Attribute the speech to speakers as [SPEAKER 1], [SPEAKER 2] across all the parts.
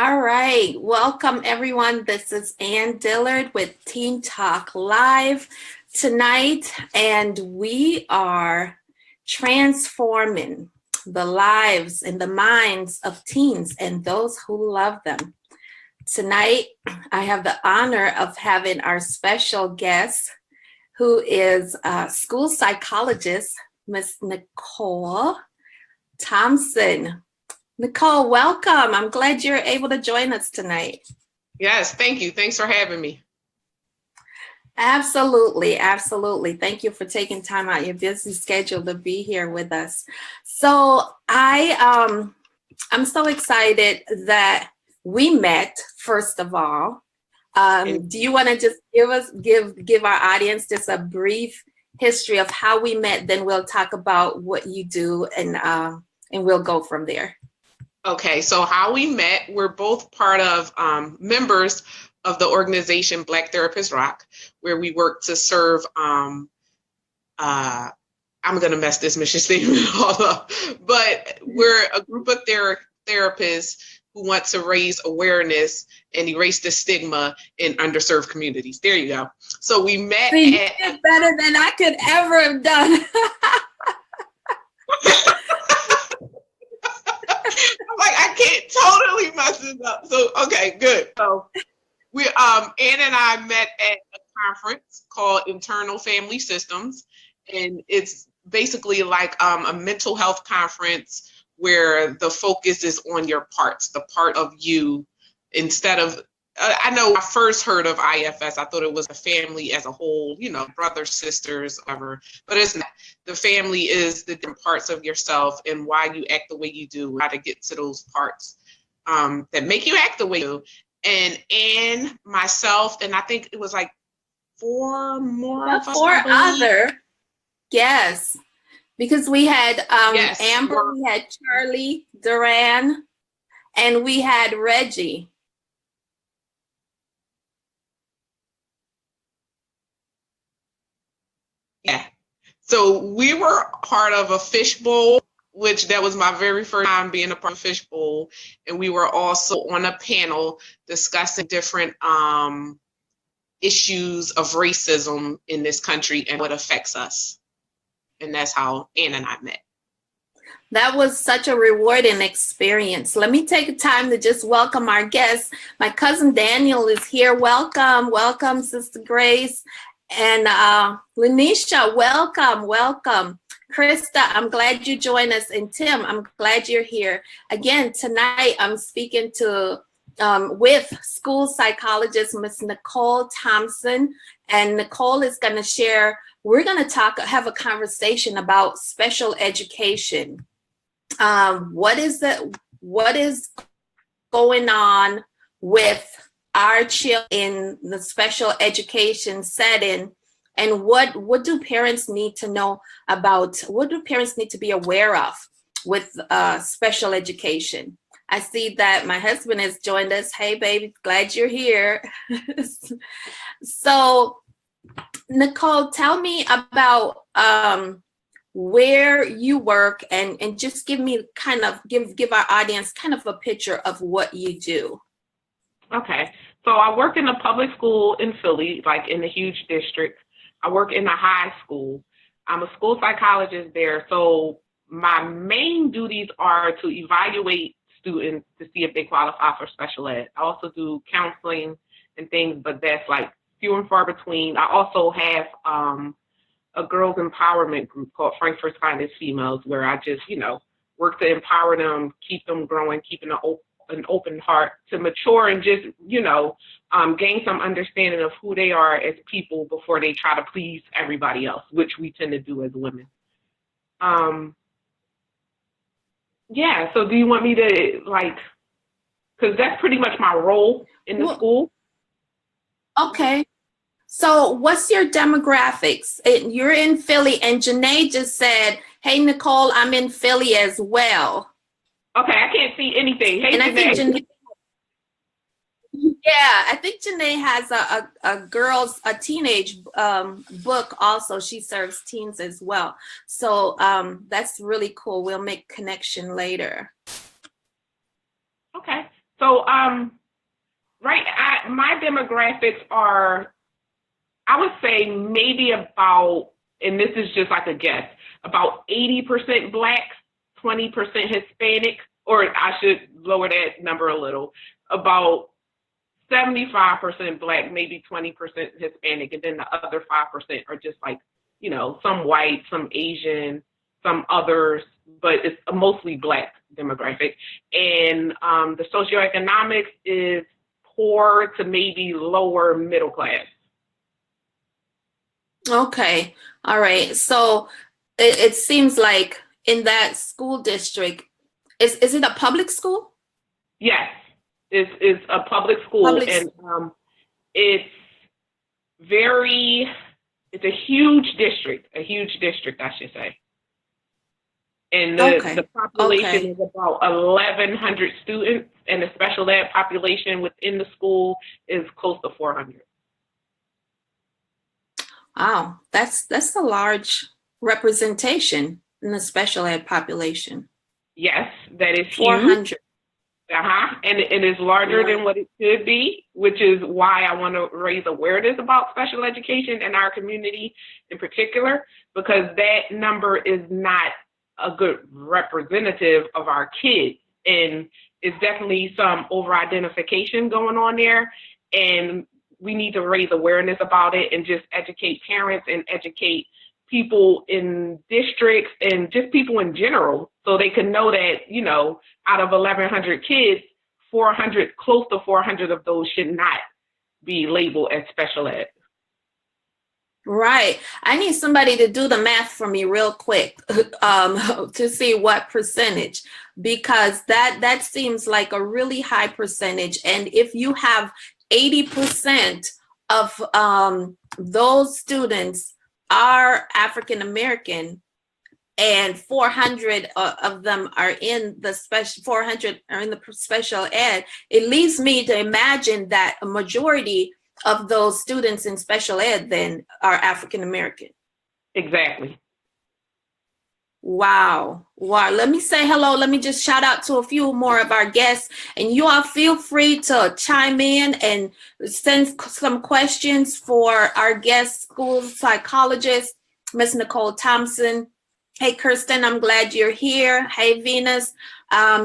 [SPEAKER 1] All right, welcome everyone. This is Ann Dillard with Teen Talk Live tonight, and we are transforming the lives and the minds of teens and those who love them. Tonight, I have the honor of having our special guest, who is School Psychologist Ms. Nicole Thompson. Nicole, welcome. I'm glad you're able to join us tonight.
[SPEAKER 2] Yes, thank you. Thanks for having me.
[SPEAKER 1] Absolutely, absolutely. Thank you for taking time out your busy schedule to be here with us. So I'm so excited that we met, first of all. Do you want to just give our audience just a brief history of how we met? Then we'll talk about what you do, and we'll go from there.
[SPEAKER 2] Okay, so how we met, we're both part of members of the organization Black Therapists Rock, where we work to serve, I'm going to mess this mission statement all up, but we're a group of therapists who want to raise awareness and erase the stigma in underserved communities. There you go. So we met.
[SPEAKER 1] You did better than I could ever have done.
[SPEAKER 2] I can't totally mess this up. So, okay, good. So we, Ann and I met at a conference called Internal Family Systems. And it's basically like a mental health conference where the focus is on your parts, the part of you, instead of, I know I first heard of IFS, I thought it was a family as a whole, you know, brothers, sisters, whatever, but it's not. The family is the different parts of yourself and why you act the way you do, how to get to those parts that make you act the way you do. And Ann, myself, and I think it was like four
[SPEAKER 1] other. Yes, because we had
[SPEAKER 2] yes,
[SPEAKER 1] Amber, we had Charlie, Duran, and we had Reggie.
[SPEAKER 2] Yeah. So we were part of a fishbowl, which that was my very first time being a part of a fishbowl. And we were also on a panel discussing different issues of racism in this country and what affects us. And that's how Ann and I met.
[SPEAKER 1] That was such a rewarding experience. Let me take time to just welcome our guests. My cousin Daniel is here. Welcome, welcome, Sister Grace. And Lanisha, welcome. Krista, I'm glad you joined us. And Tim, I'm glad you're here. Again, tonight I'm speaking to with School Psychologist Ms. Nicole Thompson. And Nicole is going to share, we're going to have a conversation about special education. What is going on with our children in the special education setting, and what do parents need to know about, what do parents need to be aware of with special education? I see that my husband has joined us. Hey, baby, glad you're here. So, Nicole, tell me about where you work, and just give me give our audience kind of a picture of what you do.
[SPEAKER 2] Okay, so I work in a public school in Philly, like in a huge district. I work in a high school. I'm a school psychologist there. So my main duties are to evaluate students to see if they qualify for special ed. I also do counseling and things, but that's like few and far between. I also have a girls empowerment group called Frankfurt's Finest Females, where I just, work to empower them, keep them growing, keeping an open heart to mature and just, gain some understanding of who they are as people before they try to please everybody else, which we tend to do as women. Yeah, so do you want me to, because that's pretty much my role in the school.
[SPEAKER 1] Okay. So what's your demographics? You're in Philly, and Janae just said, hey, Nicole, I'm in Philly as well.
[SPEAKER 2] Okay, I can't see anything. Hey,
[SPEAKER 1] and
[SPEAKER 2] Janae.
[SPEAKER 1] I think Janae has a teenage book also. She serves teens as well. So that's really cool. We'll make connection later.
[SPEAKER 2] Okay. So, my demographics are, I would say maybe about, and this is just like a guess, about 80% Black, 20% Hispanic, or I should lower that number a little, about 75% Black, maybe 20% Hispanic, and then the other 5% are just like, some white, some Asian, some others, but it's a mostly Black demographic. And the socioeconomics is poor to maybe lower middle class.
[SPEAKER 1] Okay. All right. So it seems like in that school district, is it a public school?
[SPEAKER 2] Yes, it's a public school, and it's a huge district, I should say. And the population is about 1,100 students, and the special ed population within the school is close to 400.
[SPEAKER 1] Wow, that's a large representation in the special ed population.
[SPEAKER 2] Yes, that is
[SPEAKER 1] 400.
[SPEAKER 2] huge. And it is larger than what it should be, which is why I want to raise awareness about special education in our community in particular, because that number is not a good representative of our kids. And it's definitely some over-identification going on there. And we need to raise awareness about it and just educate parents and educate people in districts and just people in general, so they can know that, out of 1,100 kids, close to 400 of those should not be labeled as special ed.
[SPEAKER 1] Right. I need somebody to do the math for me real quick to see what percentage, because that seems like a really high percentage. And if you have 80% of those students are African American, and 400 of them are in the special, 400 are in the special ed, it leads me to imagine that a majority of those students in special ed then are African American.
[SPEAKER 2] Exactly.
[SPEAKER 1] Wow. Let me say hello. Let me just shout out to a few more of our guests, and you all feel free to chime in and send some questions for our guest, school psychologist, Ms. Nicole Thompson. Hey, Kirsten, I'm glad you're here. Hey, Venus.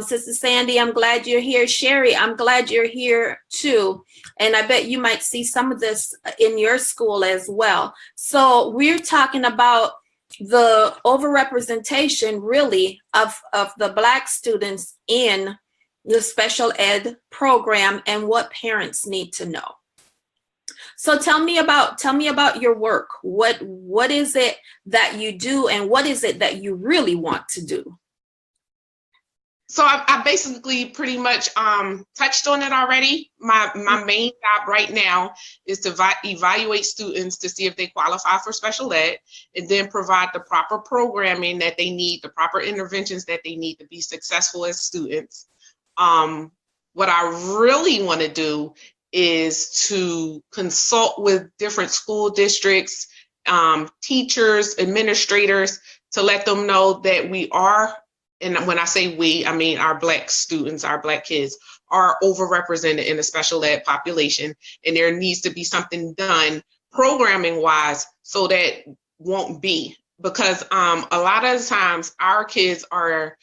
[SPEAKER 1] Sister Sandy, I'm glad you're here. Sherry, I'm glad you're here too. And I bet you might see some of this in your school as well. So we're talking about the overrepresentation really of the Black students in the special ed program and what parents need to know. So tell me about your work. What is it that you do, and what is it that you really want to do?
[SPEAKER 2] So I basically pretty much touched on it already. My main job right now is to evaluate students to see if they qualify for special ed, and then provide the proper programming that they need, the proper interventions that they need to be successful as students. What I really want to do is to consult with different school districts, teachers, administrators, to let them know that we are, and when I say we, I mean our Black students, our Black kids are overrepresented in the special ed population, and there needs to be something done programming wise so that won't be, because a lot of times our kids are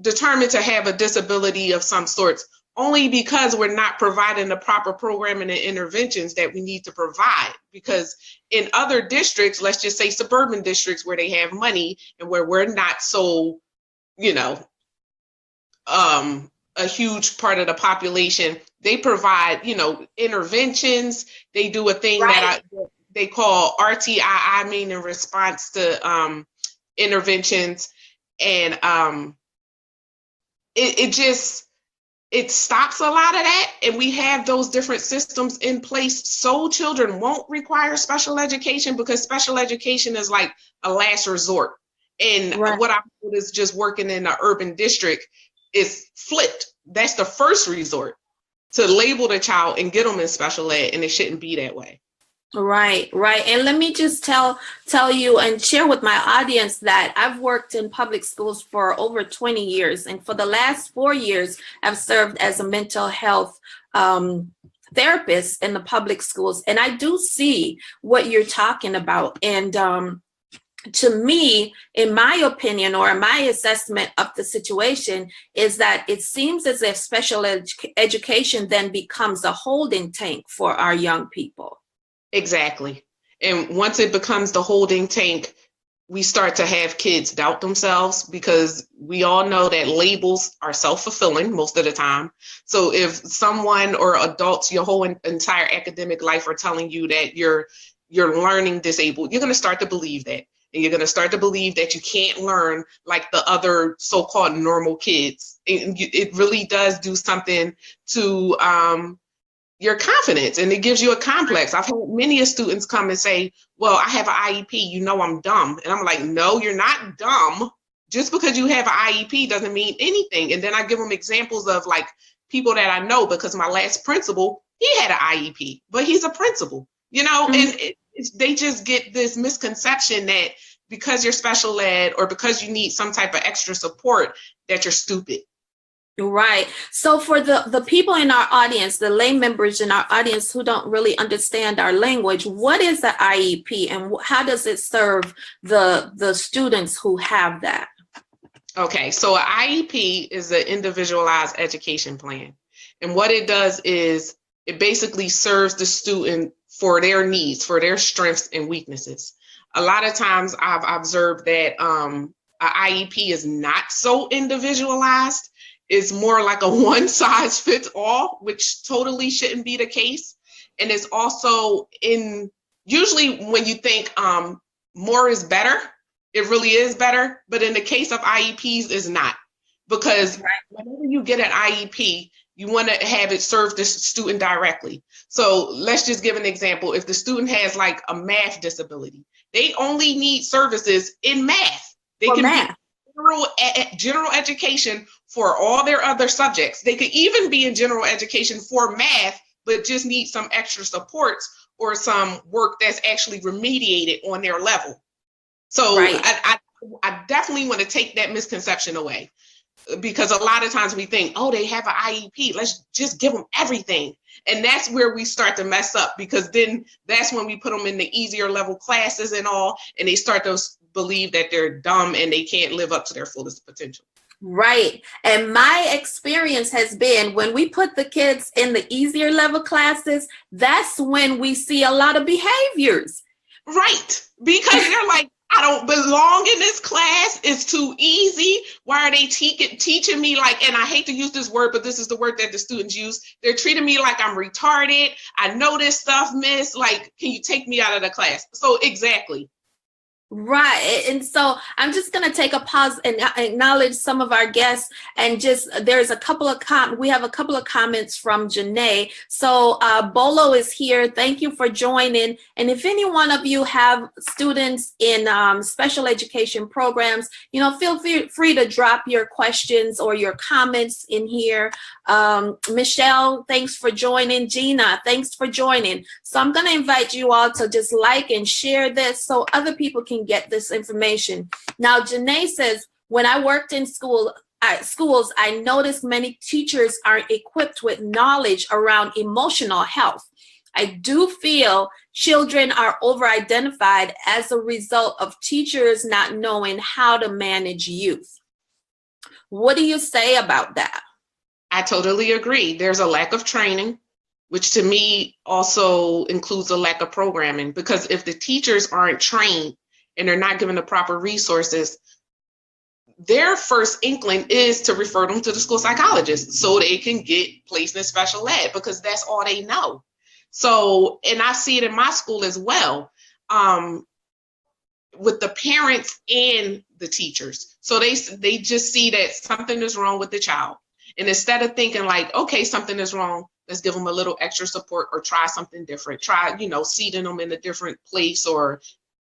[SPEAKER 2] determined to have a disability of some sorts only because we're not providing the proper programming and interventions that we need to provide. Because in other districts, let's just say suburban districts where they have money and where we're not so, a huge part of the population, they provide, interventions. They do a thing that they call RTII, meaning response to interventions. And it stops a lot of that, and we have those different systems in place so children won't require special education, because special education is like a last resort. And what I put is just working in an urban district is flipped. That's the first resort, to label the child and get them in special ed, and it shouldn't be that way.
[SPEAKER 1] Right, right. And let me just tell you and share with my audience that I've worked in public schools for over 20 years. And for the last 4 years, I've served as a mental health therapist in the public schools. And I do see what you're talking about. And to me, in my opinion, or my assessment of the situation, is that it seems as if special education then becomes a holding tank for our young people.
[SPEAKER 2] Exactly. And once it becomes the holding tank, we start to have kids doubt themselves, because we all know that labels are self-fulfilling most of the time. So if someone or adults your whole entire academic life are telling you that you're learning disabled, you're going to start to believe that. And you're going to start to believe that you can't learn like the other so-called normal kids. It really does do something to your confidence, and it gives you a complex. I've had many students come and say, well, I have an IEP, I'm dumb. And I'm like, no, you're not dumb. Just because you have an IEP doesn't mean anything. And then I give them examples of like people that I know, because my last principal, he had an IEP, but he's a principal, mm-hmm. And they just get this misconception that because you're special ed or because you need some type of extra support, that you're stupid.
[SPEAKER 1] Right. So for the people in our audience, the lay members in our audience who don't really understand our language, what is the IEP and how does it serve the students who have that?
[SPEAKER 2] Okay, so an IEP is an individualized education plan. And what it does is it basically serves the student for their needs, for their strengths and weaknesses. A lot of times I've observed that an IEP is not so individualized. It's more like a one size fits all, which totally shouldn't be the case. And it's also usually when you think more is better, it really is better. But in the case of IEPs, it's not. Because whenever you get an IEP, you want to have it serve the student directly. So let's just give an example. If the student has like a math disability, they only need services in math. They can be general education for all their other subjects. They could even be in general education for math, but just need some extra supports or some work that's actually remediated on their level. So I definitely want to take that misconception away, because a lot of times we think, oh, they have an IEP, let's just give them everything. And that's where we start to mess up, because then that's when we put them in the easier level classes and all, and they start to believe that they're dumb and they can't live up to their fullest potential.
[SPEAKER 1] Right. And my experience has been when we put the kids in the easier level classes, that's when we see a lot of behaviors.
[SPEAKER 2] Right. Because they're like, I don't belong in this class. It's too easy. Why are they teaching me like, and I hate to use this word, but this is the word that the students use. They're treating me like I'm retarded. I know this stuff, miss. Like, can you take me out of the class? So exactly.
[SPEAKER 1] Right. And so I'm just going to take a pause and acknowledge some of our guests, and just there's a couple of we have a couple of comments from Janae. So Bolo is here. Thank you for joining. And if any one of you have students in special education programs, feel free to drop your questions or your comments in here. Michelle, thanks for joining. Gina, thanks for joining. So I'm going to invite you all to just like and share this so other people can get this information. Now, Janae says, when I worked in schools, I noticed many teachers aren't equipped with knowledge around emotional health. I do feel children are over-identified as a result of teachers not knowing how to manage youth. What do you say about that?
[SPEAKER 2] I totally agree. There's a lack of training, which to me also includes a lack of programming, because if the teachers aren't trained and they're not given the proper resources, their first inkling is to refer them to the school psychologist so they can get placed in special ed, because that's all they know. So, and I see it in my school as well, with the parents and the teachers. So they just see that something is wrong with the child. And instead of thinking like, okay, something is wrong, let's give them a little extra support or try something different, seating them in a different place or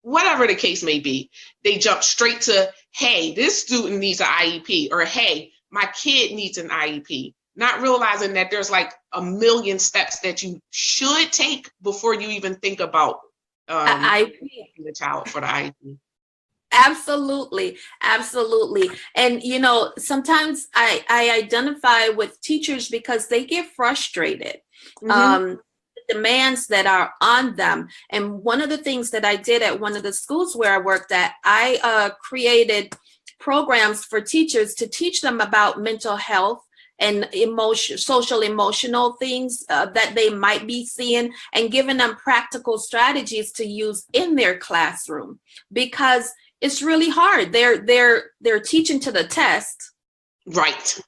[SPEAKER 2] whatever the case may be, they jump straight to, hey, this student needs an IEP, or hey, my kid needs an IEP. not realizing that there's like a million steps that you should take before you even think about the child for the IEP.
[SPEAKER 1] Absolutely. Absolutely. And, sometimes I identify with teachers because they get frustrated. The demands that are on them. And one of the things that I did at one of the schools where I worked at, I created programs for teachers to teach them about mental health and social emotional things that they might be seeing, and giving them practical strategies to use in their classroom, because it's really hard. They're teaching to the test.
[SPEAKER 2] Right.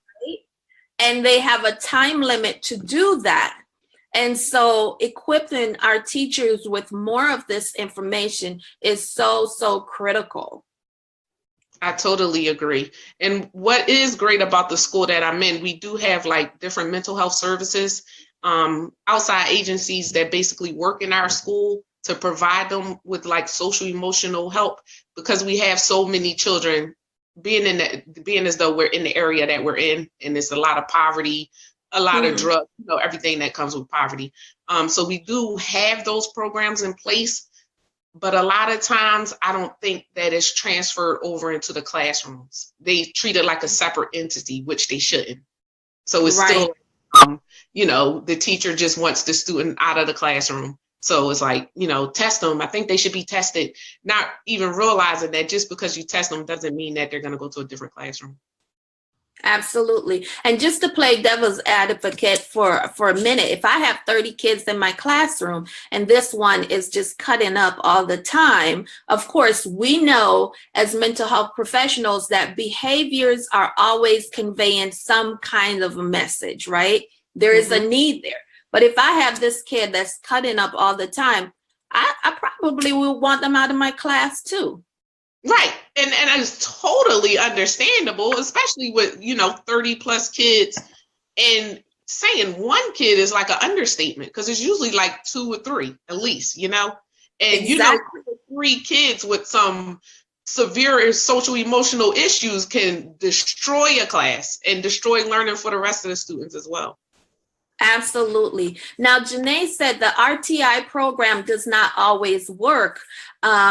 [SPEAKER 1] And they have a time limit to do that. And so equipping our teachers with more of this information is so, so critical.
[SPEAKER 2] I totally agree. And what is great about the school that I'm in, we do have like different mental health services, outside agencies that basically work in our school to provide them with like social emotional help, because we have so many children being as though we're in the area that we're in, and there's a lot of poverty, a lot of drugs, everything that comes with poverty. So we do have those programs in place, but a lot of times I don't think that it's transferred over into the classrooms. They treat it like a separate entity, which they shouldn't. So it's still, the teacher just wants the student out of the classroom. So it's like, test them. I think they should be tested, not even realizing that just because you test them doesn't mean that they're going to go to a different classroom.
[SPEAKER 1] Absolutely. And just to play devil's advocate for a minute, if I have 30 kids in my classroom and this one is just cutting up all the time, of course, we know as mental health professionals that behaviors are always conveying some kind of a message, right? There is a need there. But if I have this kid that's cutting up all the time, I probably will want them out of my class too.
[SPEAKER 2] Right. And it's totally understandable, especially with, 30 plus kids, and saying one kid is like an understatement, because it's usually like 2 or 3 at least, and
[SPEAKER 1] exactly.
[SPEAKER 2] 3 kids with some severe social emotional issues can destroy a class and destroy learning for the rest of the students as well.
[SPEAKER 1] Absolutely. Now, Janae said the RTI program does not always work.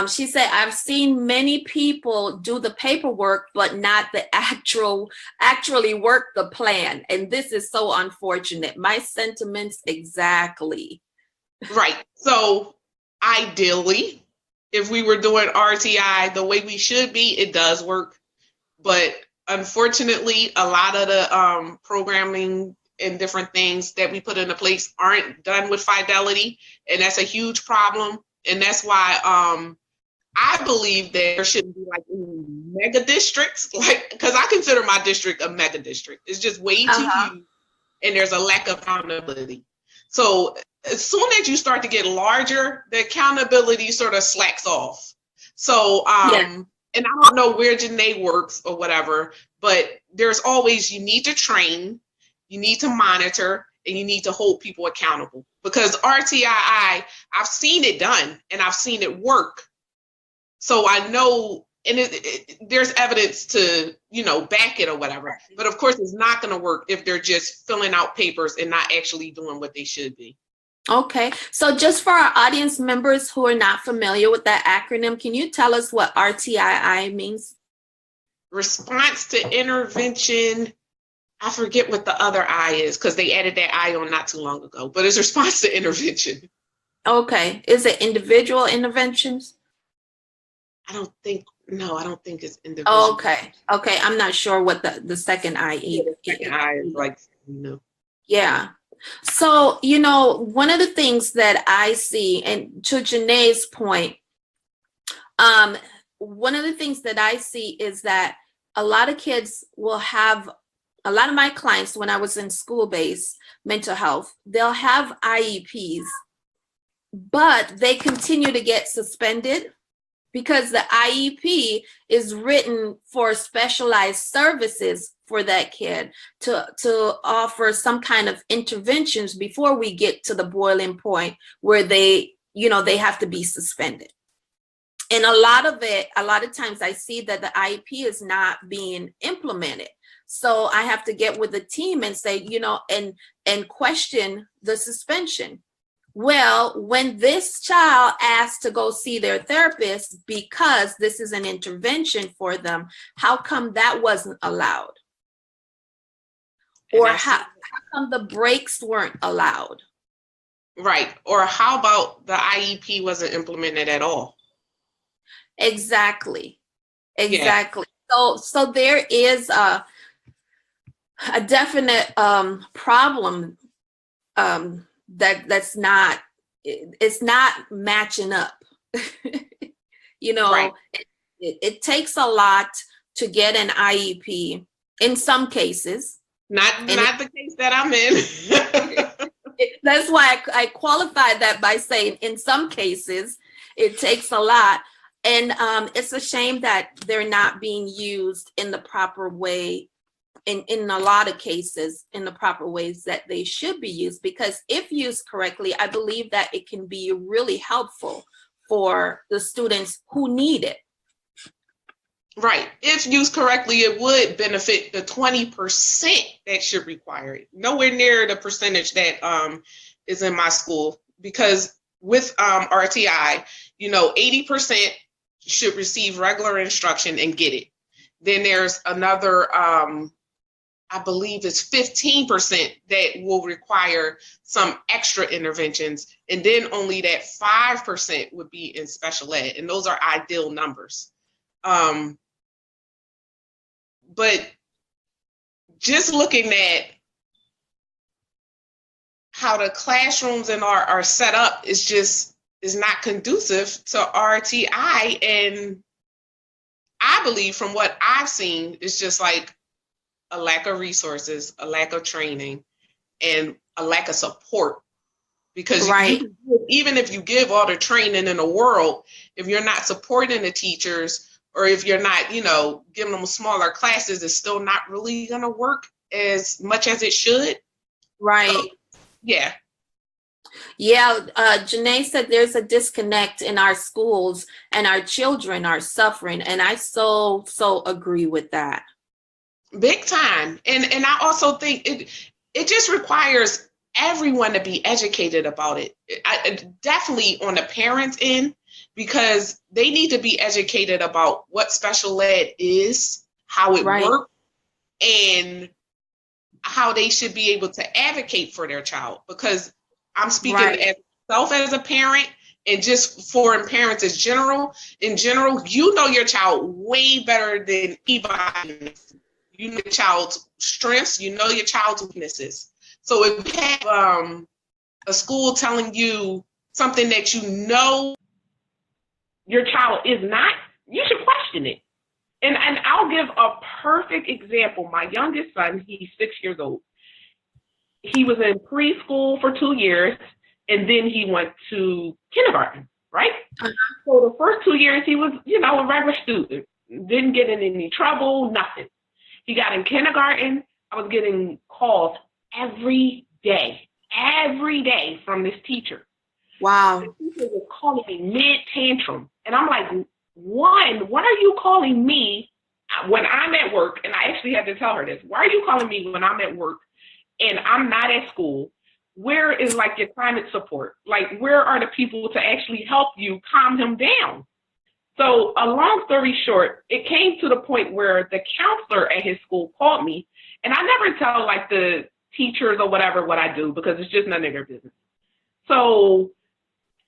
[SPEAKER 1] She said, I've seen many people do the paperwork, but not the actually work the plan. And this is so unfortunate. My sentiments exactly.
[SPEAKER 2] Right. So ideally, if we were doing RTI the way we should be, it does work. But unfortunately, a lot of the programming and different things that we put into place aren't done with fidelity, and that's a huge problem. And that's why I believe that there shouldn't be like mega districts, because I consider my district a mega district. It's just way too huge, and there's a lack of accountability. So as soon as you start to get larger, the accountability sort of slacks off. So and I don't know where Janae works or whatever, but there's always, you need to train, you need to monitor, and you need to hold people accountable. Because RTI, I've seen it done and I've seen it work. So I know, and there's evidence to, back it or whatever. But of course, it's not going to work if they're just filling out papers and not actually doing what they should be.
[SPEAKER 1] Okay. So just for our audience members who are not familiar with that acronym, can you tell us what RTII means?
[SPEAKER 2] Response to intervention. I forget what the other I is, because they added that I on not too long ago, but it's response to intervention.
[SPEAKER 1] Okay. Is it individual interventions?
[SPEAKER 2] I don't think it's individual.
[SPEAKER 1] Okay. I'm not sure what the second I is.
[SPEAKER 2] The second I is like,
[SPEAKER 1] Yeah. So, one of the things that I see, and to Janae's point, one of the things that I see is that a lot of kids will have, a lot of my clients, when I was in school-based mental health, they'll have IEPs, but they continue to get suspended because the IEP is written for specialized services for that kid to offer some kind of interventions before we get to the boiling point where they have to be suspended. And a lot of times I see that the IEP is not being implemented. So I have to get with the team and say, and question the suspension. Well, when this child asked to go see their therapist because this is an intervention for them, how come that wasn't allowed? Or how come the breaks weren't allowed?
[SPEAKER 2] Right. Or how about the IEP wasn't implemented at all?
[SPEAKER 1] Exactly. Yeah. So there is a definite problem that's not, it's not matching up. Right. It takes a lot to get an IEP in some cases.
[SPEAKER 2] Not the case that I'm in.
[SPEAKER 1] That's why I qualified that by saying in some cases it takes a lot. And it's a shame that they're not being used in the proper way, in a lot of cases, in the proper ways that they should be used, because if used correctly, I believe that it can be really helpful for the students who need it.
[SPEAKER 2] Right. If used correctly, it would benefit the 20% that should require it. Nowhere near the percentage that is in my school, because with RTI, 80% should receive regular instruction and get it. Then there's another, I believe it's 15% that will require some extra interventions. And then only that 5% would be in special ed. And those are ideal numbers. But just looking at how the classrooms are set up is not conducive to RTI. And I believe from what I've seen, it's just like a lack of resources, a lack of training, and a lack of support. Because even if you give all the training in the world, if you're not supporting the teachers, or if you're not, giving them smaller classes, it's still not really going to work as much as it should.
[SPEAKER 1] Right.
[SPEAKER 2] So, yeah.
[SPEAKER 1] Yeah. Janae said there's a disconnect in our schools and our children are suffering. And I so agree with that.
[SPEAKER 2] Big time. And I also think it just requires everyone to be educated about it. Definitely on the parents' end, because they need to be educated about what special ed is, how it works, and how they should be able to advocate for their child. Because I'm speaking as myself as a parent, and just foreign parents in general, your child way better than anybody. You know your child's strengths, you know your child's weaknesses. So if you have a school telling you something that your child is not, you should question it. And I'll give a perfect example. My youngest son, he's 6 years old. He was in preschool for 2 years, and then he went to kindergarten, right? So the first 2 years, he was, a regular student. Didn't get in any trouble, nothing. He got in kindergarten. I was getting calls every day from this teacher.
[SPEAKER 1] Wow.
[SPEAKER 2] The teacher was calling me mid-tantrum. And I'm like, one, what are you calling me when I'm at work? And I actually had to tell her this. Why are you calling me when I'm at work and I'm not at school? Where is your climate support? Where are the people to actually help you calm him down? So a long story short, it came to the point where the counselor at his school called me, and I never tell the teachers or whatever what I do, because it's just none of their business. So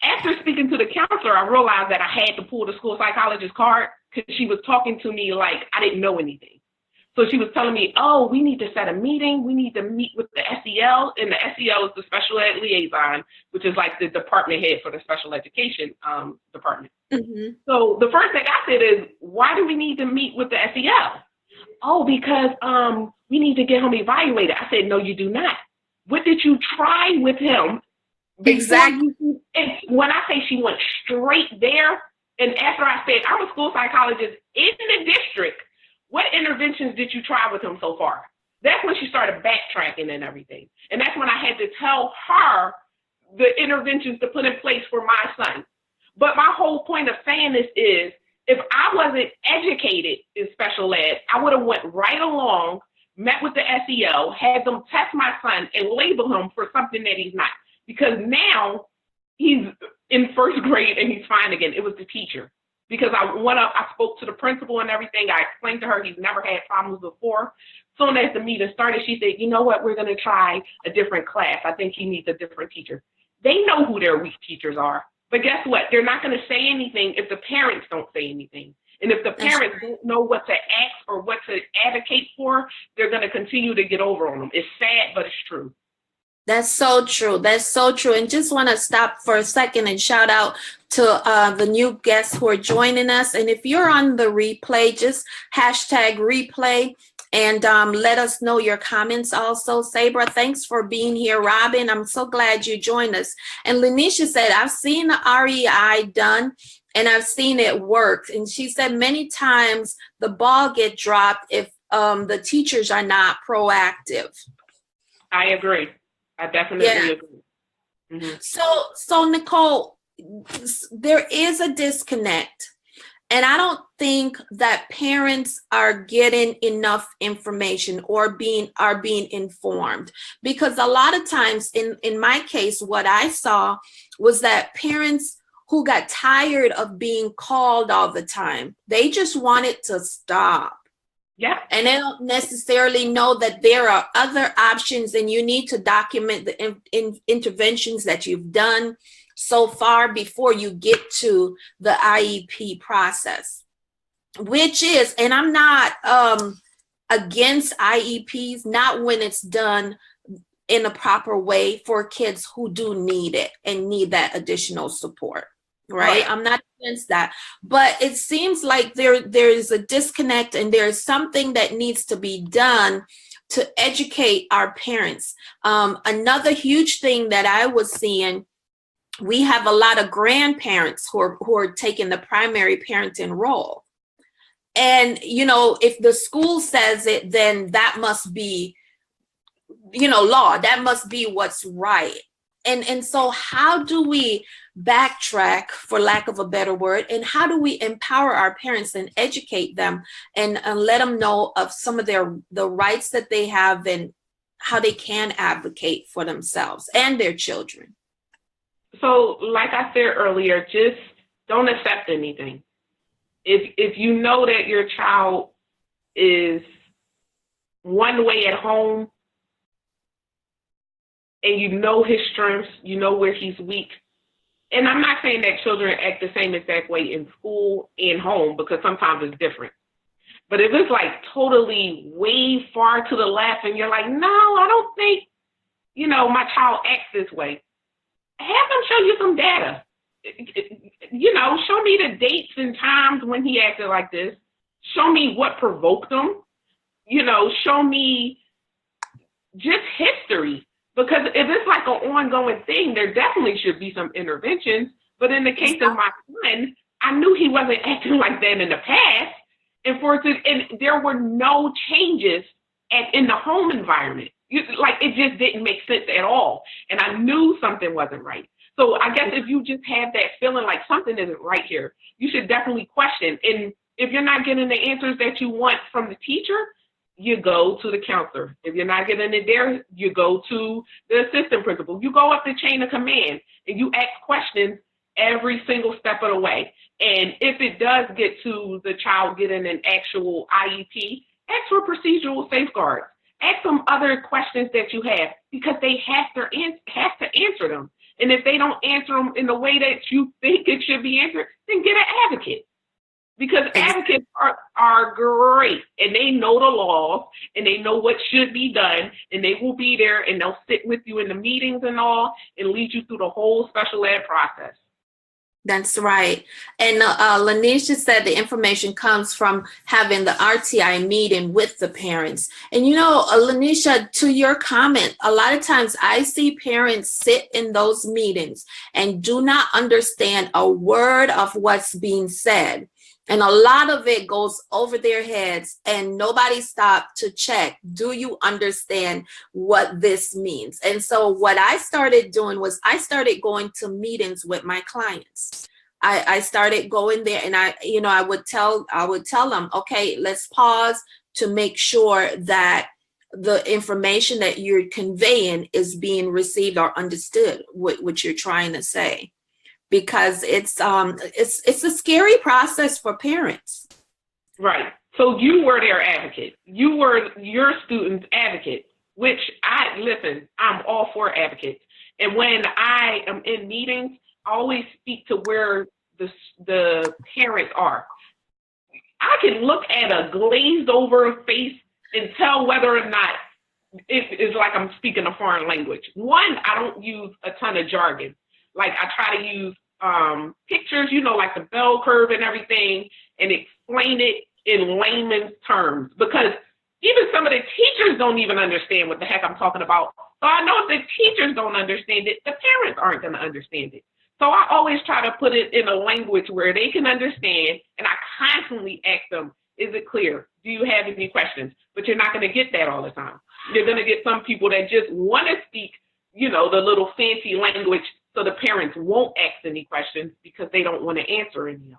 [SPEAKER 2] after speaking to the counselor, I realized that I had to pull the school psychologist card, because she was talking to me like I didn't know anything. So she was telling me, oh, we need to set a meeting. We need to meet with the SEL, and the SEL is the special ed liaison, which is the department head for the special education department. Mm-hmm. So the first thing I said is, why do we need to meet with the SEL? Oh, because we need to get him evaluated. I said, no, you do not. What did you try with him?
[SPEAKER 1] Exactly.
[SPEAKER 2] When I say she went straight there, and after I said, I'm a school psychologist in the district, what interventions did you try with him so far? That's when she started backtracking and everything. And that's when I had to tell her the interventions to put in place for my son. But my whole point of saying this is, if I wasn't educated in special ed, I would have went right along met with the SEL, had them test my son and label him for something that he's not. Because now he's in first grade and he's fine again. It was the teacher. Because I went up, I spoke to the principal and everything. I explained to her he's never had problems before. Soon as the meeting started, she said, you know what, we're going to try a different class. I think he needs a different teacher. They know who their weak teachers are. But guess what? They're not going to say anything if the parents don't say anything. And if the parents don't know what to ask or what to advocate for, they're going to continue to get over on them. It's sad, but it's true.
[SPEAKER 1] That's so true. That's so true. And just want to stop for a second and shout out to the new guests who are joining us. And if you're on the replay, just hashtag replay and let us know your comments also. Sabra, thanks for being here. Robin, I'm so glad you joined us. And Lanisha said, I've seen the REI done and I've seen it work. And she said many times the ball get dropped if the teachers are not proactive.
[SPEAKER 2] I agree. I definitely agree. Mm-hmm.
[SPEAKER 1] So Nicole, there is a disconnect. And I don't think that parents are getting enough information or are being informed, because a lot of times in my case, what I saw was that parents who got tired of being called all the time, they just wanted to stop.
[SPEAKER 2] Yeah.
[SPEAKER 1] And they don't necessarily know that there are other options, and you need to document the interventions that you've done so far before you get to the IEP process, which is, and I'm not against IEPs, not when it's done in a proper way for kids who do need it and need that additional support. Right? I'm not against that, but it seems like there is a disconnect, and there's something that needs to be done to educate our parents. Another huge thing that I was seeing, we have a lot of grandparents who are taking the primary parenting role, and if the school says it, then that must be law. That must be what's right. And so how do we backtrack, for lack of a better word, and how do we empower our parents and educate them and let them know of some of the rights that they have and how they can advocate for themselves and their children?
[SPEAKER 2] So like I said earlier, just don't accept anything. If you know that your child is one way at home, and you know his strengths, you know where he's weak. And I'm not saying that children act the same exact way in school and home, because sometimes it's different. But if it's like totally way far to the left and you're like, no, I don't think, my child acts this way, have them show you some data. Show me the dates and times when he acted like this. Show me what provoked him. Show me just history. Because if it's like an ongoing thing, there definitely should be some interventions. But in the case of my son, I knew he wasn't acting like that in the past. And there were no changes in the home environment. It just didn't make sense at all. And I knew something wasn't right. So I guess if you just have that feeling like something isn't right here, you should definitely question. And if you're not getting the answers that you want from the teacher, you go to the counselor. If you're not getting it there, you go to the assistant principal. You go up the chain of command and you ask questions every single step of the way. And if it does get to the child getting an actual IEP, ask for procedural safeguards. Ask some other questions that you have, because they have to answer them. And if they don't answer them in the way that you think it should be answered, then get an advocate. Because advocates are great, and they know the laws, and they know what should be done, and they will be there, and they'll sit with you in the meetings and all, and lead you through the whole special ed process.
[SPEAKER 1] That's right. And Lanisha said the information comes from having the RTI meeting with the parents. And Lanisha, to your comment, a lot of times I see parents sit in those meetings and do not understand a word of what's being said. And a lot of it goes over their heads, and nobody stopped to check, do you understand what this means? And so what I started doing was I started going to meetings with my clients. I started going there, and I would tell them, okay, let's pause to make sure that the information that you're conveying is being received or understood, what you're trying to say, because it's a scary process for parents.
[SPEAKER 2] Right. So you were their advocate. You were your student's advocate, which I'm all for advocates. And when I am in meetings, I always speak to where the parents are. I can look at a glazed over face and tell whether or not it is like I'm speaking a foreign language. One, I don't use a ton of jargon. Like I try to use pictures, like the bell curve and everything, and explain it in layman's terms, because even some of the teachers don't even understand what the heck I'm talking about. So I know if the teachers don't understand it, the parents aren't going to understand it. So I always try to put it in a language where they can understand, and I constantly ask them, is it clear? Do you have any questions? But you're not going to get that all the time. You're going to get some people that just want to speak, the little fancy language so the parents won't ask any questions because they don't want to answer any of them.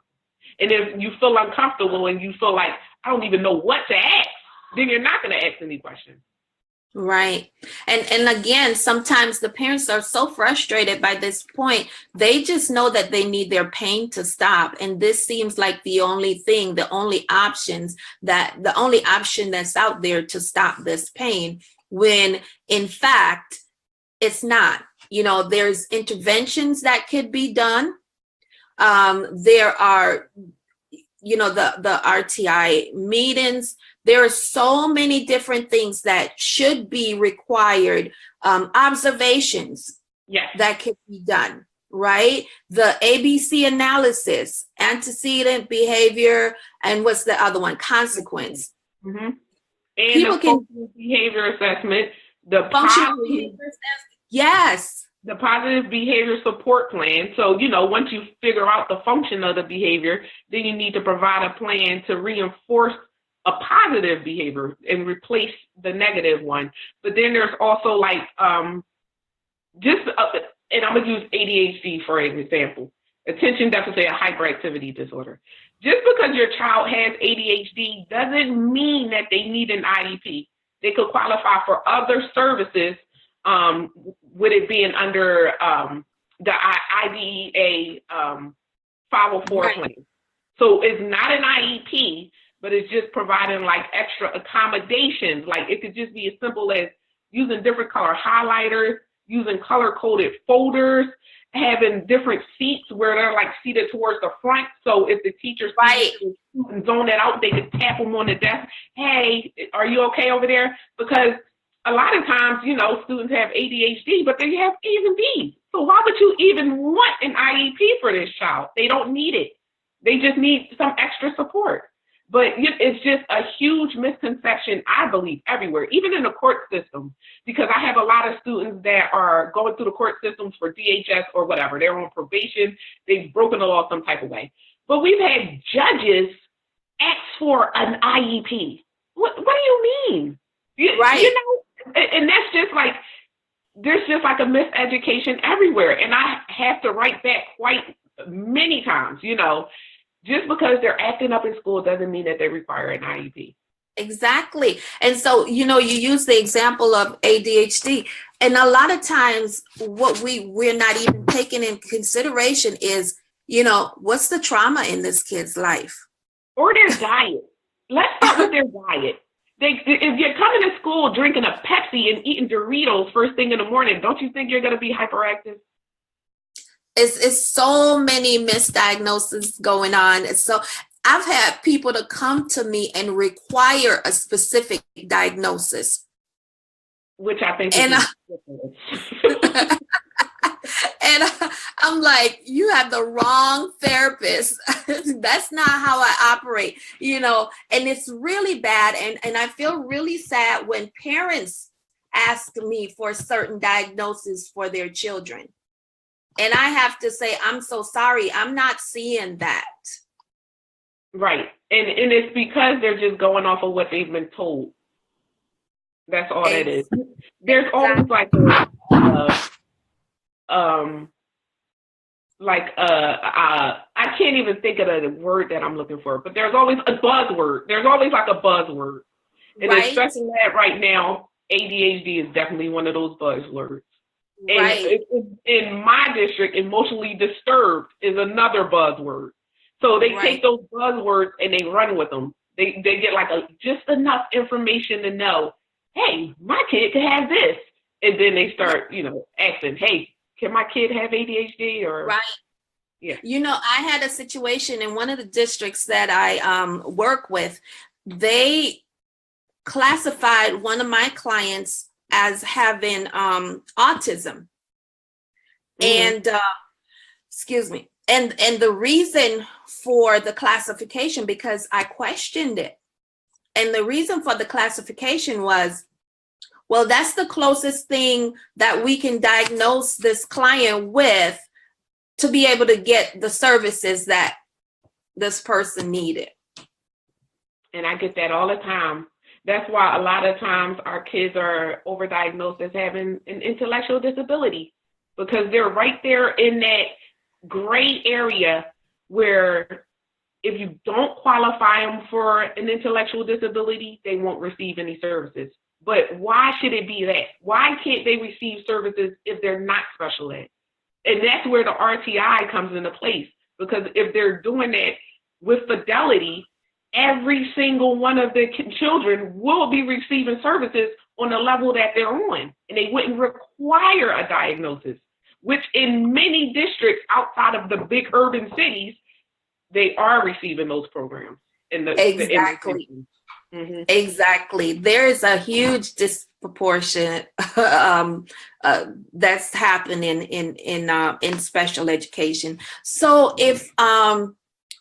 [SPEAKER 2] And if you feel uncomfortable and you feel like, I don't even know what to ask, then you're not going to ask any questions.
[SPEAKER 1] Right. And again, sometimes the parents are so frustrated by this point, they just know that they need their pain to stop. And this seems like the only option that's out there to stop this pain, when in fact, it's not. There's interventions that could be done. There are, the RTI meetings. There are so many different things that should be required, observations that can be done, right? The ABC analysis, antecedent behavior, and what's the other one? Consequence.
[SPEAKER 2] Mm-hmm. And people can behavior assessment, the functional behavior assessment.
[SPEAKER 1] Yes.
[SPEAKER 2] The positive behavior support plan. So, once you figure out the function of the behavior, then you need to provide a plan to reinforce a positive behavior and replace the negative one. But then there's also and I'm going to use ADHD for an example, attention deficit hyperactivity disorder. Just because your child has ADHD doesn't mean that they need an IEP. They could qualify for other services, with it being under the IDEA 504
[SPEAKER 1] right.
[SPEAKER 2] plan. So it's not an IEP, but it's just providing extra accommodations. It could just be as simple as using different color highlighters, using color-coded folders, having different seats where they're seated towards the front. So if the teacher's zone that out, they could tap them on the desk. Hey, are you okay over there? Because a lot of times, students have ADHD, but they have A's and B's. So why would you even want an IEP for this child? They don't need it. They just need some extra support. But it's just a huge misconception, I believe, everywhere, even in the court system, because I have a lot of students that are going through the court systems for DHS or whatever. They're on probation. They've broken the law some type of way. But we've had judges ask for an IEP. What do you mean?
[SPEAKER 1] Right.
[SPEAKER 2] And that's just there's just a miseducation everywhere. And I have to write back quite many times, just because they're acting up in school doesn't mean that they require an IEP.
[SPEAKER 1] Exactly. And so, you use the example of ADHD. And a lot of times what we're not even taking in consideration is, what's the trauma in this kid's life?
[SPEAKER 2] Or their diet. Let's start with their diet. If you're coming to school drinking a Pepsi and eating Doritos first thing in the morning, don't you think you're going to be hyperactive?
[SPEAKER 1] It's so many misdiagnoses going on. So I've had people to come to me and require a specific diagnosis.
[SPEAKER 2] Which I think
[SPEAKER 1] And I'm like, you have the wrong therapist. That's not how I operate, and it's really bad. And I feel really sad when parents ask me for certain diagnoses for their children. And I have to say, I'm so sorry, I'm not seeing that.
[SPEAKER 2] Right. And it's because they're just going off of what they've been told. That's all that is. There's always I can't even think of the word that I'm looking for, but there's always a buzzword. There's always a buzzword. And
[SPEAKER 1] right.
[SPEAKER 2] especially that right now, ADHD is definitely one of those buzzwords.
[SPEAKER 1] Right.
[SPEAKER 2] And in my district, emotionally disturbed is another buzzword. So they take those buzzwords and they run with them. They get like just enough information to know, hey, my kid could have this. And then they start, asking, hey, can my kid have ADHD? Or
[SPEAKER 1] right.
[SPEAKER 2] Yeah.
[SPEAKER 1] I had a situation in one of the districts that I work with. They classified one of my clients as having autism. And excuse me. And the reason for the classification, because I questioned it. And the reason for the classification was, well, that's the closest thing that we can diagnose this client with to be able to get the services that this person needed.
[SPEAKER 2] And I get that all the time. That's why a lot of times our kids are overdiagnosed as having an intellectual disability, because they're right there in that gray area where if you don't qualify them for an intellectual disability, they won't receive any services. But why should it be that? Why can't they receive services if they're not special ed? And that's where the RTI comes into place, because if they're doing that with fidelity, every single one of the children will be receiving services on the level that they're on, and they wouldn't require a diagnosis, which in many districts outside of the big urban cities, they are receiving those programs.
[SPEAKER 1] Exactly. Exactly. There is a huge disproportion that's happening in special education. So if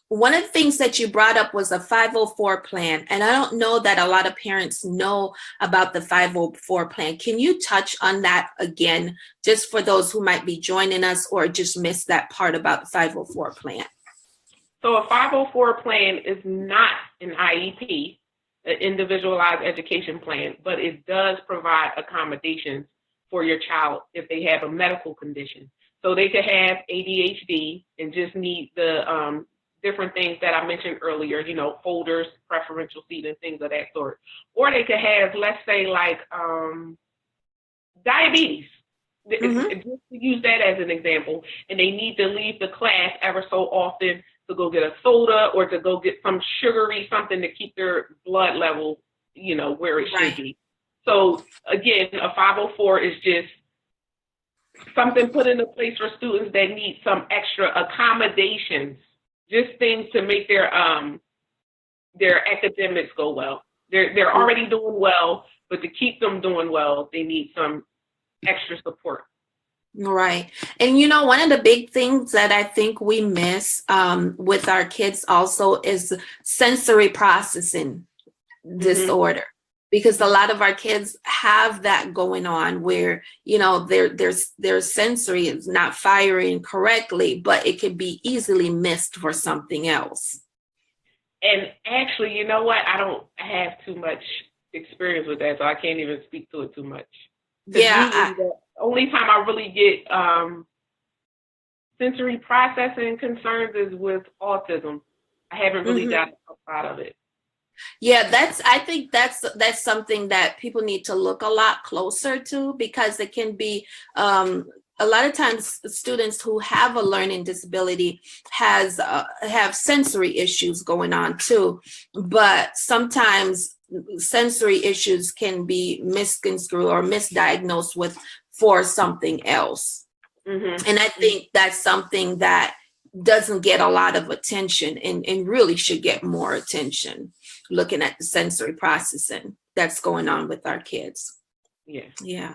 [SPEAKER 1] one of the things that you brought up was a 504 plan, and I don't know that a lot of parents know about the 504 plan. Can you touch on that again, just for those who might be joining us or just missed that part about the 504 plan?
[SPEAKER 2] So a 504 plan is not an IEP, an individualized education plan, but it does provide accommodations for your child if they have a medical condition. So they could have ADHD and just need the different things that I mentioned earlier, folders, preferential seating, things of that sort. Or they could have, let's say, like diabetes. Just to use that as an example, and they need to leave the class ever so often to go get a soda or to go get some sugary something to keep their blood level, where it should be. So again, a 504 is just something put into place for students that need some extra accommodations, just things to make their academics go well. They're already doing well, but to keep them doing well, they need some extra support.
[SPEAKER 1] Right. And one of the big things that I think we miss with our kids also is sensory processing disorder, because a lot of our kids have that going on where, their sensory is not firing correctly, but it can be easily missed for something else.
[SPEAKER 2] And actually, you know what? I don't have too much experience with that, so I can't even speak to it too much.
[SPEAKER 1] Yeah.
[SPEAKER 2] The only time I really get sensory processing concerns is with autism. I haven't really gotten outside of it.
[SPEAKER 1] Yeah, I think that's something that people need to look a lot closer to, because it can be a lot of times students who have a learning disability have sensory issues going on too, but sometimes sensory issues can be misconstrued or misdiagnosed for something else. And I think that's something that doesn't get a lot of attention and really should get more attention, looking at the sensory processing that's going on with our kids. Yeah.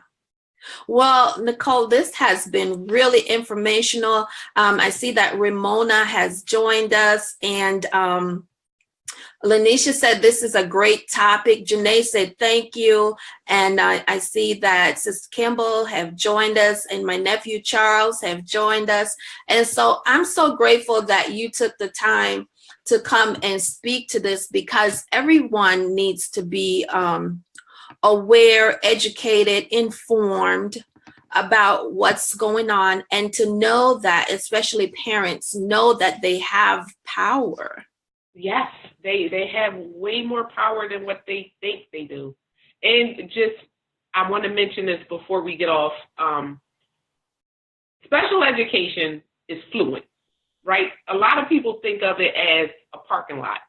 [SPEAKER 1] Well, Nicole, this has been really informational. I see that Ramona has joined us, and Lanisha said this is a great topic. Janae said thank you. And I see that Sister Kimball have joined us, and my nephew Charles have joined us. And so I'm so grateful that you took the time to come and speak to this, because everyone needs to be aware, educated, informed about what's going on, and to know that, especially parents, know that they have power.
[SPEAKER 2] Yes, they have way more power than what they think they do. And just, I want to mention this before we get off. Special education is fluent, right? A lot of people think of it as a parking lot.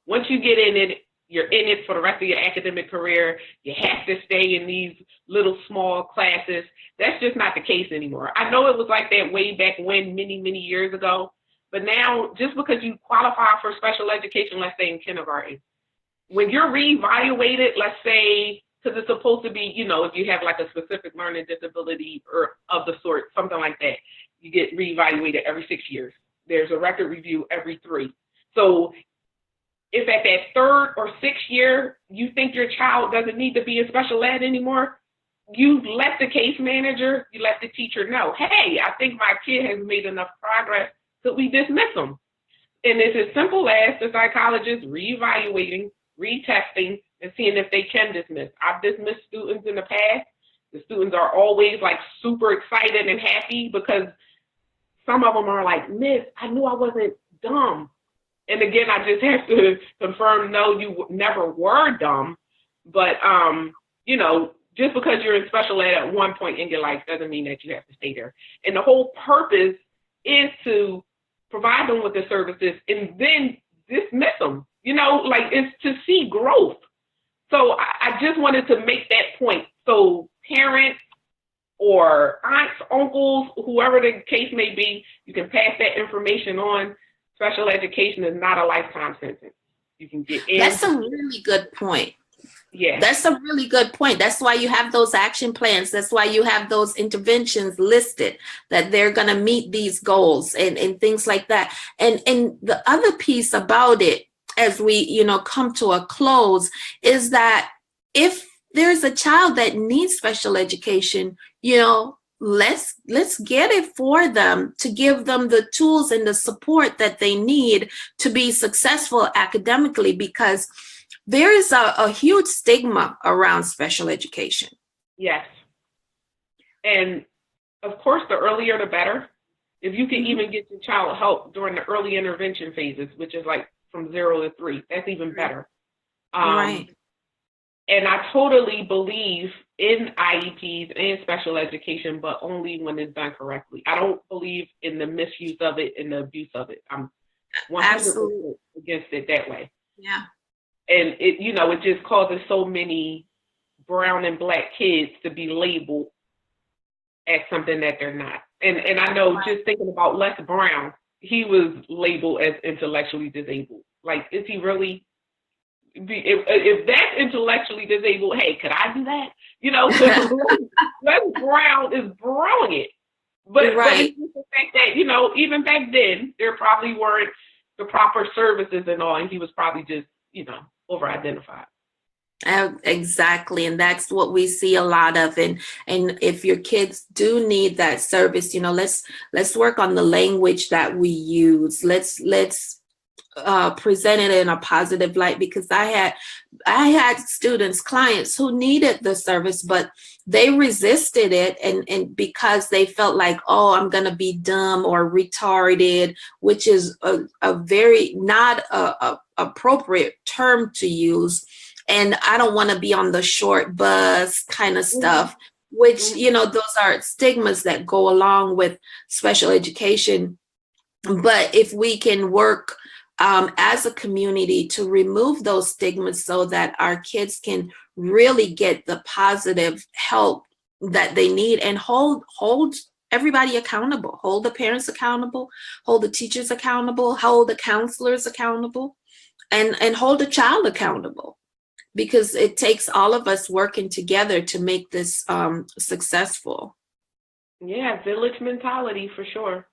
[SPEAKER 2] Once you get in it, you're in it for the rest of your academic career. You have to stay in these little small classes. That's just not the case anymore. I know it was like that way back when, many, many years ago. But now, just because you qualify for special education, let's say in kindergarten, when you're reevaluated, let's say, because it's supposed to be, you know, if you have like a specific learning disability or of the sort, something like that, you get reevaluated every 6 years. There's a record review every 3. So if at that 3rd or 6th year, you think your child doesn't need to be in special ed anymore, you let the case manager, you let the teacher know, hey, I think my kid has made enough progress that we dismiss them. And it's as simple as the psychologist reevaluating, retesting, and seeing if they can dismiss. I've dismissed students in the past. The students are always like super excited and happy because some of them are like, Miss, I knew I wasn't dumb. And again, I just have to confirm, no, you never were dumb. But, you know, just because you're in special ed at one point in your life doesn't mean that you have to stay there. And the whole purpose is to provide them with the services and then dismiss them. You know, like, it's to see growth. So I just wanted to make that point. So parents or aunts, uncles, whoever the case may be, you can pass that information on. Special education is not a lifetime sentence. You can get in.
[SPEAKER 1] That's a really good point.
[SPEAKER 2] Yeah.
[SPEAKER 1] That's a really good point. That's why you have those action plans. That's why you have those interventions listed, that they're going to meet these goals and things like that. And the other piece about it, as we, you know, come to a close, is that if there's a child that needs special education, you know, let's get it for them, to give them the tools and the support that they need to be successful academically, because there is a huge stigma around special education.
[SPEAKER 2] Yes. And of course, the earlier the better. If you can even get your child help during the early intervention phases, which is like from 0 to 3, that's even better.
[SPEAKER 1] Right.
[SPEAKER 2] And I totally believe in IEPs and special education, but only when it's done correctly. I don't believe in the misuse of it and the abuse of it. I'm 100% against it that way.
[SPEAKER 1] Yeah.
[SPEAKER 2] And it, you know, it just causes so many brown and black kids to be labeled as something that they're not. And I know, just thinking about Les Brown, he was labeled as intellectually disabled. Like, is he really? If that's intellectually disabled, hey, could I do that? You know, Les Brown is brilliant. But it's just the fact that, you know, even back then, there probably weren't the proper services and all, and he was probably just, you know, over-identified.
[SPEAKER 1] Exactly. And that's what we see a lot of. And if your kids do need that service, you know, let's work on the language that we use. Let's present it in a positive light, because I had students, clients who needed the service, but they resisted it, and because they felt like, oh, I'm gonna be dumb or retarded, which is a very not a appropriate term to use. And I don't want to be on the short bus kind of stuff, which, you know, those are stigmas that go along with special education. But if we can work as a community to remove those stigmas so that our kids can really get the positive help that they need, and hold everybody accountable, hold the parents accountable, hold the teachers accountable, hold the counselors accountable, and hold the child accountable, because it takes all of us working together to make this successful.
[SPEAKER 2] Yeah, village mentality for sure.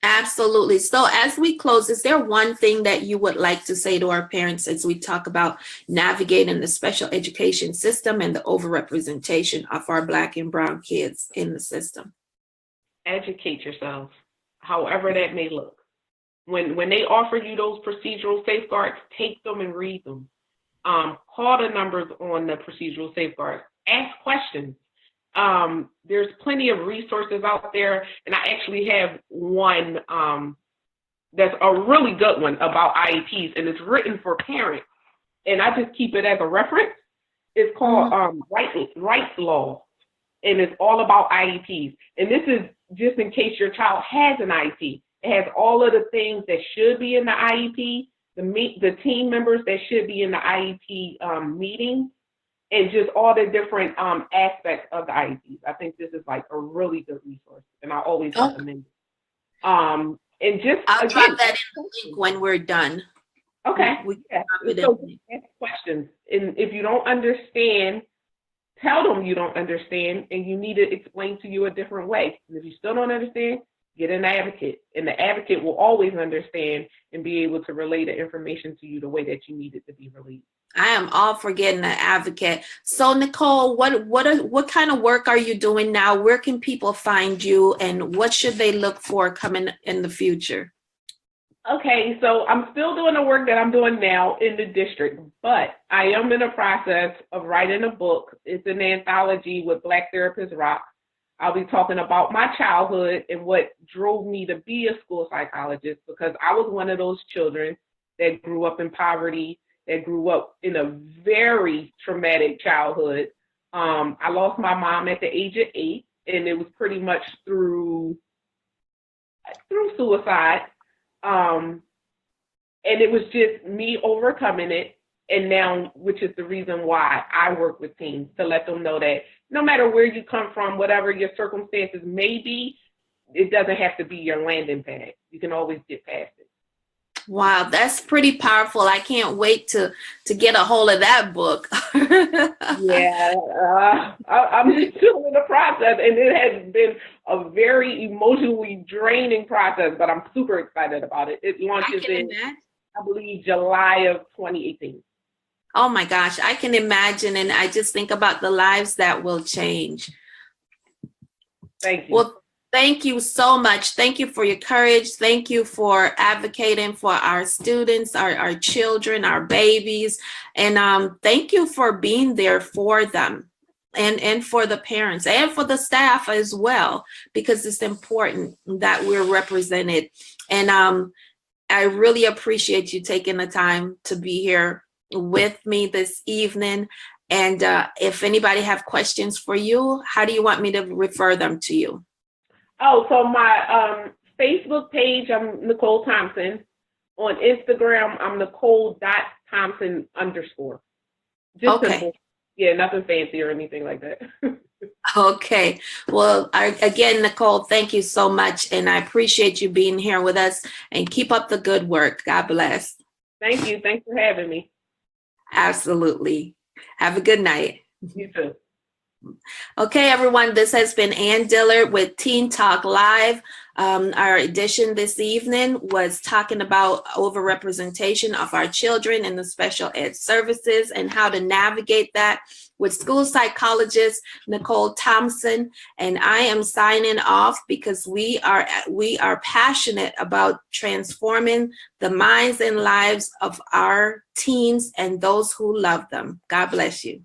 [SPEAKER 1] Absolutely. So as we close, is there one thing that you would like to say to our parents as we talk about navigating the special education system and the overrepresentation of our Black and brown kids in the system?
[SPEAKER 2] Educate yourselves, however that may look. When they offer you those procedural safeguards, take them and read them. Call the numbers on the procedural safeguards. Ask questions. There's plenty of resources out there, and I actually have one that's a really good one about IEPs, and it's written for parents. And I just keep it as a reference. It's called Rights Law, and it's all about IEPs. And this is just in case your child has an IEP. It has all of the things that should be in the IEP, the team members that should be in the IEP meeting, and just all the different aspects of the IEPs. I think this is like a really good resource, and I always recommend it. And just
[SPEAKER 1] I'll drop that in the link when we're done.
[SPEAKER 2] Okay. So ask questions, and if you don't understand, tell them you don't understand, and you need it explained to you a different way. And if you still don't understand, get an advocate, and the advocate will always understand and be able to relay the information to you the way that you need it to be relayed.
[SPEAKER 1] I am all for getting an advocate. So Nicole, what kind of work are you doing now? Where can people find you, and what should they look for coming in the future?
[SPEAKER 2] Okay, so I'm still doing the work that I'm doing now in the district, but I am in the process of writing a book. It's an anthology with Black Therapists Rock. I'll be talking about my childhood and what drove me to be a school psychologist, because I was one of those children that grew up in poverty, that grew up in a very traumatic childhood. I lost my mom at the age of 8, and it was pretty much through suicide. And it was just me overcoming it. And now, which is the reason why I work with teens, to let them know that no matter where you come from, whatever your circumstances may be, it doesn't have to be your landing pad. You can always get past it.
[SPEAKER 1] Wow, that's pretty powerful. I can't wait to get a hold of that book.
[SPEAKER 2] Yeah, I'm still in the process, and it has been a very emotionally draining process, but I'm super excited about it. It launches in, I believe, July of 2018.
[SPEAKER 1] Oh my gosh, I can imagine, and I just think about the lives that will change.
[SPEAKER 2] Thank you.
[SPEAKER 1] Well, thank you so much. Thank you for your courage. Thank you for advocating for our students, our children, our babies. And thank you for being there for them and for the parents and for the staff as well, because it's important that we're represented. And I really appreciate you taking the time to be here with me this evening. And if anybody have questions for you, how do you want me to refer them to you?
[SPEAKER 2] Oh, so my Facebook page, I'm Nicole Thompson. On Instagram, I'm Nicole.Thompson_. Just
[SPEAKER 1] okay.
[SPEAKER 2] Simple. Yeah, nothing fancy or anything like that.
[SPEAKER 1] Okay. Well, again, Nicole, thank you so much. And I appreciate you being here with us, and keep up the good work. God bless.
[SPEAKER 2] Thank you. Thanks for having me.
[SPEAKER 1] Absolutely. Have a good night.
[SPEAKER 2] You too.
[SPEAKER 1] Okay, everyone, this has been Ann Dillard with Teen Talk Live. Our edition this evening was talking about overrepresentation of our children in the special ed services and how to navigate that with school psychologist Nicole Thompson. And I am signing off because we are passionate about transforming the minds and lives of our teens and those who love them. God bless you.